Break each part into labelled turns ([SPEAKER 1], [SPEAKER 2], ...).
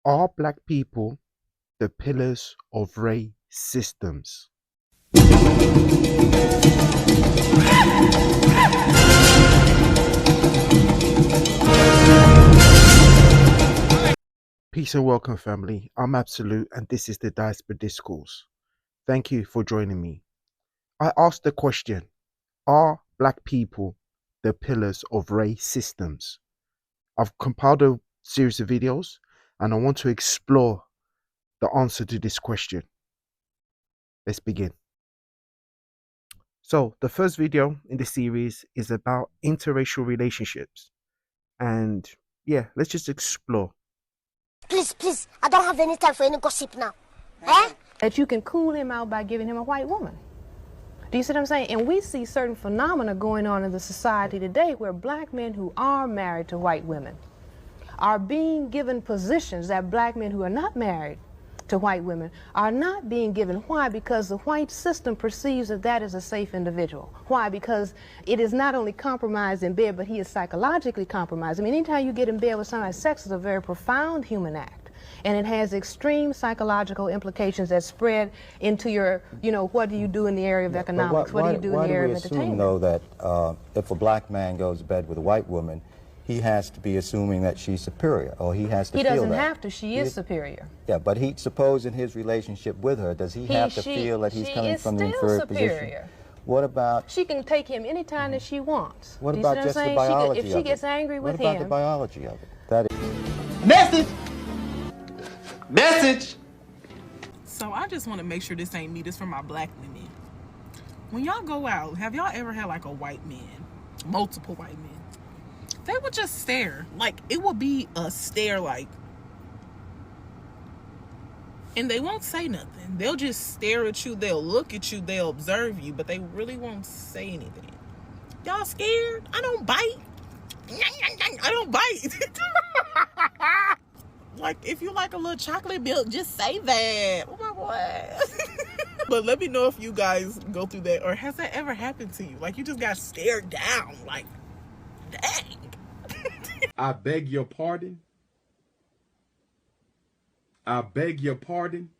[SPEAKER 1] Are black people the pillars of ray systems? Peace and welcome, family. I'm Absolute, and this is the Diaspora Discourse. Thank you for joining me. I asked the question: are black people the pillars of ray systems? I've compiled a series of videos, and I want to explore the answer to this question. Let's begin. So, the first video in the series is about interracial relationships. And yeah, let's just explore.
[SPEAKER 2] Please, I don't have any time for any gossip now.
[SPEAKER 3] That you can cool him out by giving him a white woman. Do you see what I'm saying? And we see certain phenomena going on in the society today where black men who are married to white women are being given positions that black men who are not married to white women are not being given. Why? Because the white system perceives that that is a safe individual. Why? Because it is not only compromised in bed, but he is psychologically compromised. I mean, anytime you get in bed with somebody, sex is a very profound human act. And it has extreme psychological implications that spread into your, what do you do in the area of economics? What do you do in the area of entertainment?
[SPEAKER 4] Why do we assume, though, that if a black man goes to bed with a white woman, he has to be assuming that she's superior, or he has to feel that?
[SPEAKER 3] He doesn't have to. She is superior.
[SPEAKER 4] Yeah, but suppose in his relationship with her, does he have to feel that he's coming from the inferior position? What about...
[SPEAKER 3] She can take him anytime that she wants.
[SPEAKER 4] What about just the biology of it?
[SPEAKER 3] If she gets angry with him...
[SPEAKER 4] What about the biology of it? That is...
[SPEAKER 5] Message! So I just want to make sure this ain't me. This for my black women. When y'all go out, have y'all ever had like a white man, multiple white men? They would just stare. Like, it would be a stare, like, and they won't say nothing. They'll just stare at you. They'll look at you. They'll observe you, but they really won't say anything. Y'all scared? I don't bite. I don't bite. Like, if you like a little chocolate milk, just say that. Oh my God. But let me know if you guys go through that, or has that ever happened to you? Like, you just got stared down. Like, dang.
[SPEAKER 6] I beg your pardon. I beg your pardon.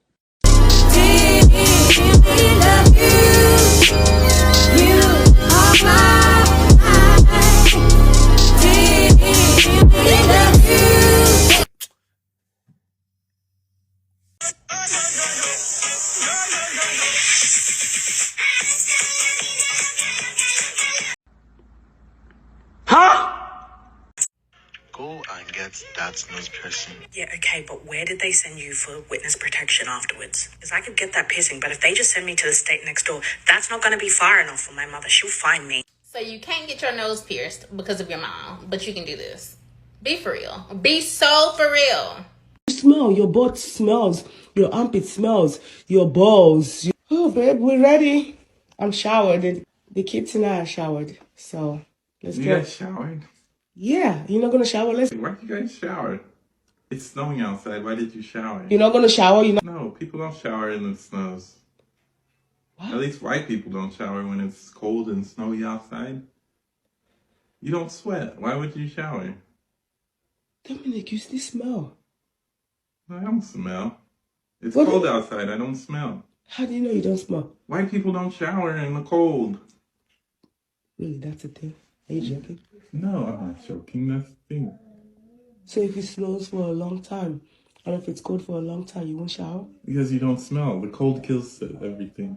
[SPEAKER 7] Go and get that nose piercing.
[SPEAKER 8] Yeah, okay, but where did they send you for witness protection afterwards? Because I could get that piercing, but if they just send me to the state next door, that's not going to be far enough for my mother. She'll find me.
[SPEAKER 9] So you can't get your nose pierced because of your mom, but you can do this. Be for real. Be so for real.
[SPEAKER 10] You smell, your butt smells, your armpit smells, your balls. Oh, babe, we're ready. I'm showered. The kids and I are showered, so let's go.
[SPEAKER 6] You guys showered?
[SPEAKER 10] Yeah, you're not going to shower?
[SPEAKER 6] Why did you guys shower? It's snowing outside. Why did you shower?
[SPEAKER 10] You're not going to shower?
[SPEAKER 6] No, people don't shower in the snows.
[SPEAKER 10] What?
[SPEAKER 6] At least white people don't shower when it's cold and snowy outside. You don't sweat. Why would you shower?
[SPEAKER 10] Dominic, you still smell.
[SPEAKER 6] I don't smell. It's cold outside. I don't smell.
[SPEAKER 10] How do you know you don't smell?
[SPEAKER 6] White people don't shower in the cold.
[SPEAKER 10] Really, that's a thing? Are you joking?
[SPEAKER 6] No, I'm not joking. That's the thing.
[SPEAKER 10] So if it snows for a long time, and if it's cold for a long time, you won't shower?
[SPEAKER 6] Because you don't smell. The cold kills everything.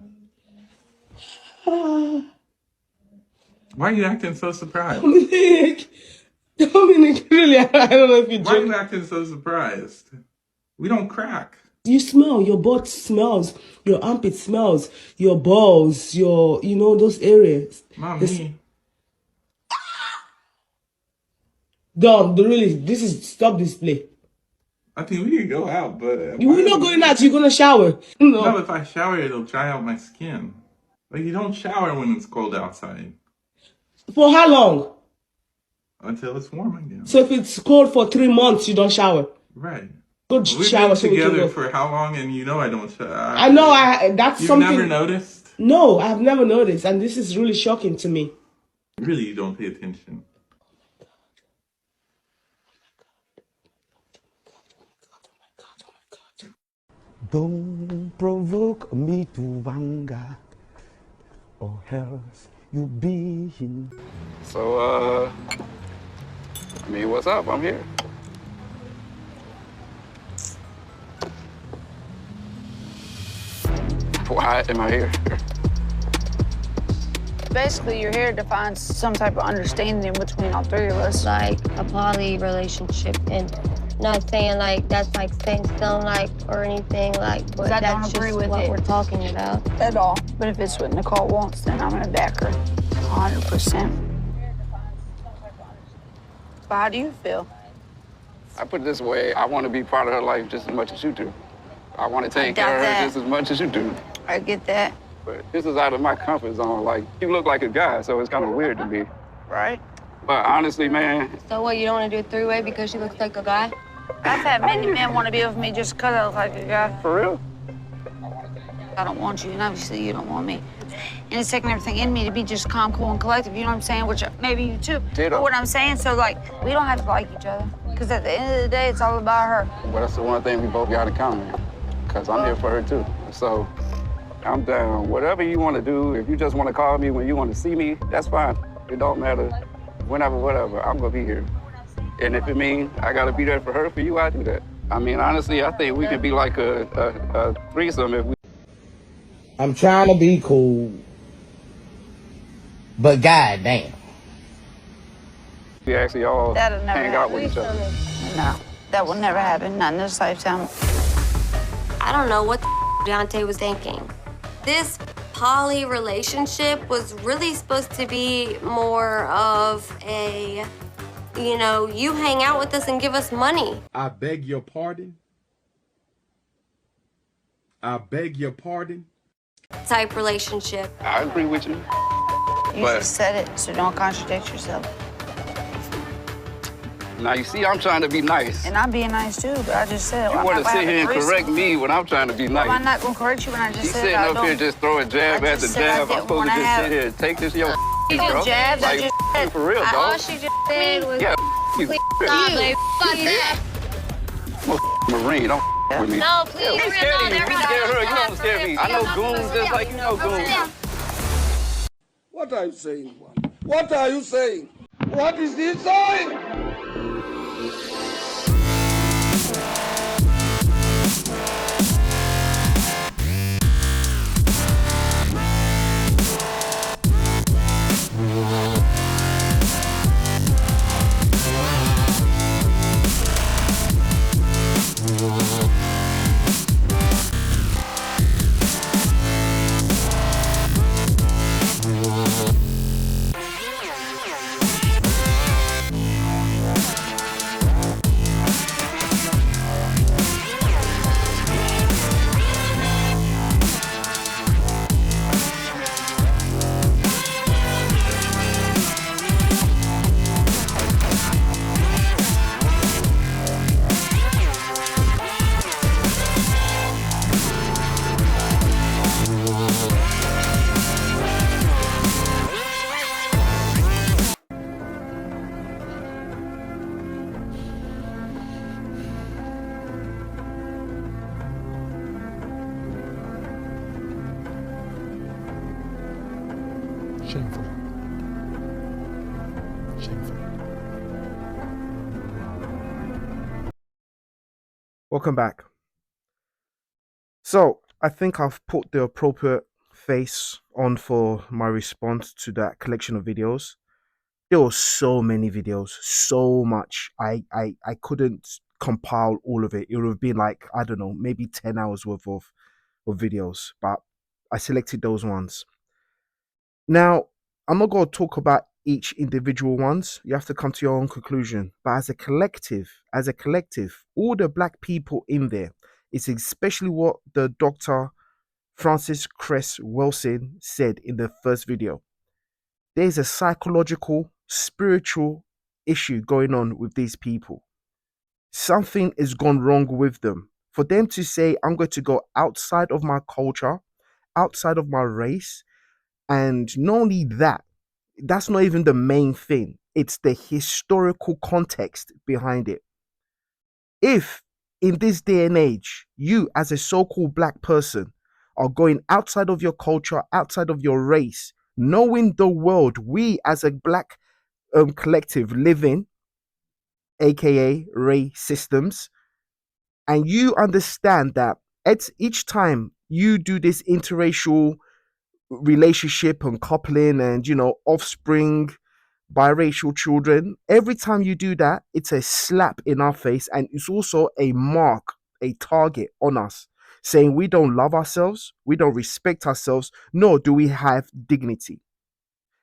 [SPEAKER 10] Ah.
[SPEAKER 6] Why are you acting so surprised?
[SPEAKER 10] Dominic, really, I don't know if you're joking.
[SPEAKER 6] Why are you acting so surprised? We don't crack.
[SPEAKER 10] You smell, your butt smells, your armpit smells, your balls, your, those areas.
[SPEAKER 6] Mommy.
[SPEAKER 10] Dom, really, stop this play.
[SPEAKER 6] I think we can go out, but...
[SPEAKER 10] We're not going out, you're going to shower.
[SPEAKER 6] No, if I shower, it'll dry out my skin. Like, you don't shower when it's cold outside.
[SPEAKER 10] For how long?
[SPEAKER 6] Until it's warm again.
[SPEAKER 10] So if it's cold for 3 months, you don't shower?
[SPEAKER 6] Right.
[SPEAKER 10] Good
[SPEAKER 6] We've
[SPEAKER 10] shower.
[SPEAKER 6] been together for how long, and you know I don't shower.
[SPEAKER 10] I know, that's
[SPEAKER 6] You've
[SPEAKER 10] something...
[SPEAKER 6] You've never noticed?
[SPEAKER 10] No, I've never noticed, and this is really shocking to me.
[SPEAKER 6] Really, you don't pay attention.
[SPEAKER 11] Don't provoke me to anger, or else you'll be in.
[SPEAKER 12] So, I mean, what's up? I'm here. Why am I here?
[SPEAKER 13] Basically, you're here to find some type of understanding between all three of us.
[SPEAKER 14] Like a poly relationship, and not saying like that's like set in stone, like, or anything, like, but
[SPEAKER 13] I
[SPEAKER 14] that's
[SPEAKER 13] don't agree
[SPEAKER 14] just
[SPEAKER 13] with
[SPEAKER 14] what
[SPEAKER 13] it
[SPEAKER 14] we're talking about.
[SPEAKER 13] at all. But if it's what Nicole wants, then I'm gonna back her 100%. But how do you feel?
[SPEAKER 12] I put it this way, I want to be part of her life just as much as you do. I want to take care of her just as much as you do.
[SPEAKER 13] I get that.
[SPEAKER 12] But this is out of my comfort zone. Like, you look like a guy, so it's kind of weird to me.
[SPEAKER 13] Right?
[SPEAKER 12] But honestly, man.
[SPEAKER 14] So what, you don't want to do a three-way because she looks like a guy?
[SPEAKER 13] I've had many men want to be with me just because I look like a guy.
[SPEAKER 12] For real?
[SPEAKER 13] I don't want you, and obviously you don't want me. And it's taking everything in me to be just calm, cool, and collective, you know what I'm saying? Which maybe you too.
[SPEAKER 12] Ditto.
[SPEAKER 13] But what I'm saying, so like, we don't have to like each other. Because at the end of the day, it's all about her.
[SPEAKER 12] Well, that's the one thing we both got in common. Because I'm here for her too. So I'm down. Whatever you want to do, if you just want to call me when you want to see me, that's fine. It don't matter. Whenever, whatever, I'm going to be here. And if it means I got to be there for her, for you, I do that. I mean, honestly, I think we could be like a threesome if we...
[SPEAKER 11] I'm trying to be cool, but goddamn.
[SPEAKER 12] We actually all
[SPEAKER 13] That'll never
[SPEAKER 12] hang out with each other.
[SPEAKER 13] No, that will never happen. Not in this lifetime.
[SPEAKER 14] I don't know what the Deontay was thinking. This poly relationship was really supposed to be more of a, you know, you hang out with us and give us money.
[SPEAKER 15] I beg your pardon. I beg your pardon.
[SPEAKER 14] Type relationship.
[SPEAKER 12] I agree with you.
[SPEAKER 13] You just said it, so don't contradict yourself.
[SPEAKER 12] Now, you see, I'm trying to be nice.
[SPEAKER 13] And I'm being nice too, but I just said
[SPEAKER 12] You want to sit here and correct me when I'm trying to be nice.
[SPEAKER 13] Well, I'm not going to correct you when I just
[SPEAKER 12] She's
[SPEAKER 13] said
[SPEAKER 12] sitting
[SPEAKER 13] I
[SPEAKER 12] up
[SPEAKER 13] don't.
[SPEAKER 12] here just throwing jab
[SPEAKER 13] I
[SPEAKER 12] after
[SPEAKER 13] just said I
[SPEAKER 12] jab. I'm
[SPEAKER 13] didn't
[SPEAKER 12] supposed to
[SPEAKER 13] wanna
[SPEAKER 12] just
[SPEAKER 13] have-
[SPEAKER 12] sit here and take this your
[SPEAKER 13] You
[SPEAKER 12] bro.
[SPEAKER 13] did jabs, I
[SPEAKER 12] Like,
[SPEAKER 13] just
[SPEAKER 12] f- for real,
[SPEAKER 14] All
[SPEAKER 12] dog.
[SPEAKER 14] she just said was,
[SPEAKER 12] Yeah, you.
[SPEAKER 14] babe, fuck that.
[SPEAKER 12] I'm a Marine, don't with me.
[SPEAKER 14] No, please,
[SPEAKER 12] Yeah, we
[SPEAKER 14] we're
[SPEAKER 12] scared
[SPEAKER 14] not
[SPEAKER 12] of you. We
[SPEAKER 14] everybody.
[SPEAKER 12] scared her. You don't scare me. I know goons just like you know goons.
[SPEAKER 16] What are you saying, man? What are you saying? What is he saying?
[SPEAKER 1] Shameful. Shameful. Welcome back. So, I think I've put the appropriate face on for my response to that collection of videos. There were so many videos, so much. I couldn't compile all of it. It would have been like, I don't know, maybe 10 hours worth of videos, but I selected those ones. Now, I'm not going to talk about each individual ones. You have to come to your own conclusion. But as a collective, all the black people in there, it's especially what the Dr. Francis Cress Wilson said in the first video. There's a psychological, spiritual issue going on with these people. Something has gone wrong with them. For them to say, I'm going to go outside of my culture, outside of my race, and not only that, that's not even the main thing. It's the historical context behind it. If in this day and age, you as a so-called black person are going outside of your culture, outside of your race, knowing the world we as a black collective live in, aka Ray systems, and you understand that it's each time you do this interracial relationship and coupling and offspring biracial children, every time you do that, it's a slap in our face, and it's also a mark, a target on us, saying we don't love ourselves, we don't respect ourselves, nor do we have dignity.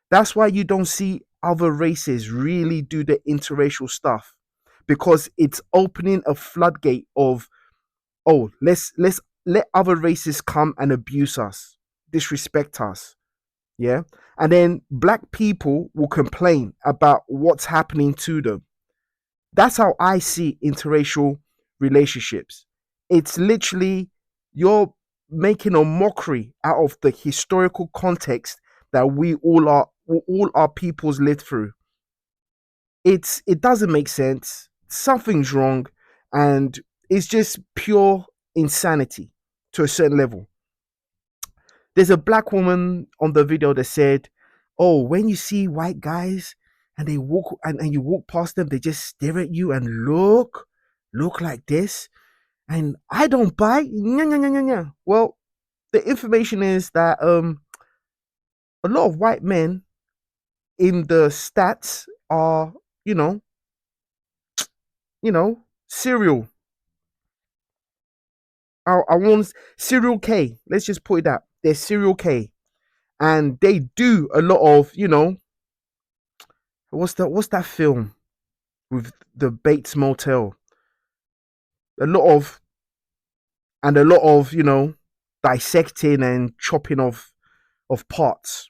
[SPEAKER 1] That's why you don't see other races really do the interracial stuff, because it's opening a floodgate of, oh, let's let other races come and abuse us, disrespect us. Yeah. And then black people will complain about what's happening to them. That's how I see interracial relationships. It's literally you're making a mockery out of the historical context that all our peoples lived through. It doesn't make sense. Something's wrong, and it's just pure insanity to a certain level. There's a black woman on the video that said, "Oh, when you see white guys and they walk and you walk past them, they just stare at you and look like this." And I don't buy. Nya, nya, nya, nya, nya. Well, the information is that a lot of white men in the stats are, serial. I want serial K. Let's just put it that they're serial K, and they do a lot of, what's that film with the Bates Motel? A lot of dissecting and chopping of parts.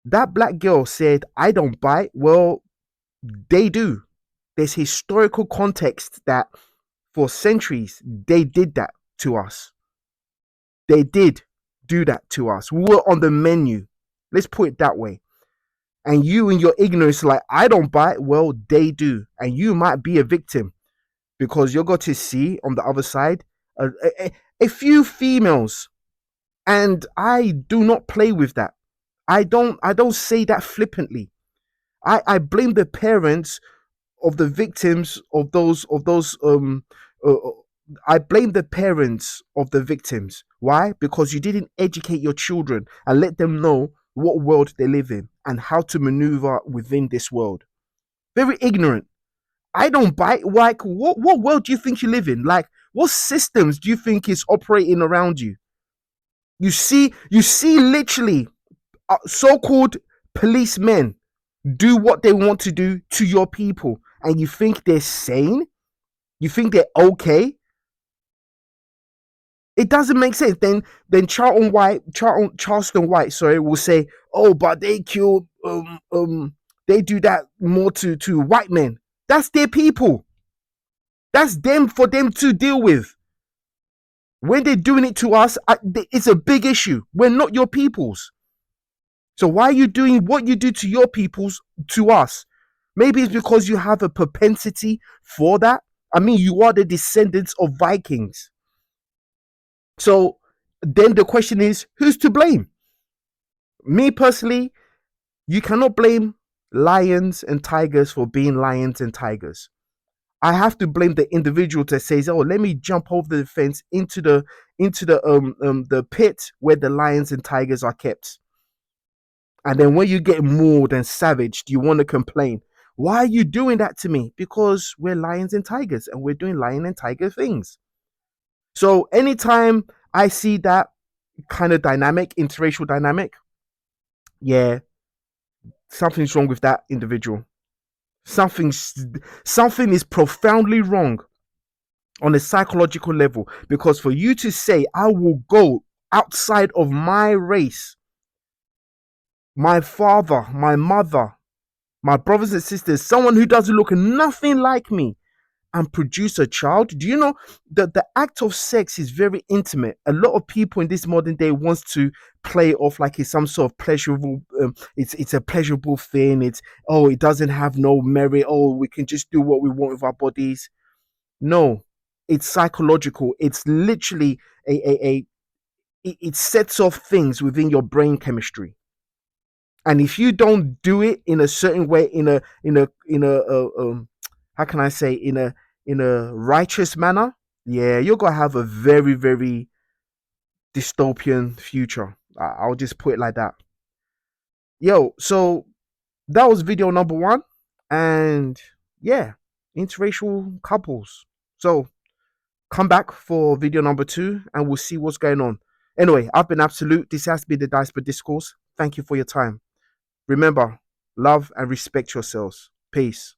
[SPEAKER 1] That black girl said, "I don't bite." Well, they do. There's historical context that for centuries they did that to us. They did do that to us. We were on the menu. Let's put it that way. And you in your ignorance, like, "I don't bite." Well, they do. And you might be a victim, because you're going to see on the other side a few females. And I do not play with that. I don't say that flippantly. I blame the parents of the victims of those I blame the parents of the victims. Why? Because you didn't educate your children and let them know what world they live in and how to maneuver within this world. Very ignorant. I don't bite. Like, what world do you think you live in? Like, what systems do you think is operating around you? You see literally so-called policemen do what they want to do to your people, and you think they're sane? You think they're okay? It doesn't make sense. Then Charleston White, sorry, will say, "Oh, but they killed they do that more to white men." That's their people. That's them, for them to deal with. When they're doing it to us, it's a big issue. We're not your peoples. So why are you doing what you do to your peoples to us? Maybe it's because you have a propensity for that. I mean, you are the descendants of Vikings. So then the question is, who's to blame? Me personally, you cannot blame lions and tigers for being lions and tigers. I have to blame the individual that says, "Oh, let me jump over the fence into the pit where the lions and tigers are kept." And then when you get mauled and savaged, you want to complain. Why are you doing that to me? Because we're lions and tigers and we're doing lion and tiger things. So anytime I see that kind of dynamic, interracial dynamic, yeah, something's wrong with that individual. Something is profoundly wrong on a psychological level, because for you to say, "I will go outside of my race, my father, my mother, my brothers and sisters, someone who doesn't look nothing like me, and produce a child." Do you know that the act of sex is very intimate? A lot of people in this modern day wants to play off like it's some sort of pleasurable it's a pleasurable thing. It's, oh, it doesn't have no merit. Oh, we can just do what we want with our bodies. No, It's psychological. It's literally it sets off things within your brain chemistry. And if you don't do it in a certain way, how can I say, in a righteous manner, yeah, you're gonna have a very, very dystopian future. I'll just put it like that. Yo, so that was video number 1, and yeah, interracial couples. So come back for video number 2, and we'll see what's going on. Anyway, I've been Absolute. This has been the Diaspora Discourse. Thank you for your time. Remember, love and respect yourselves. Peace.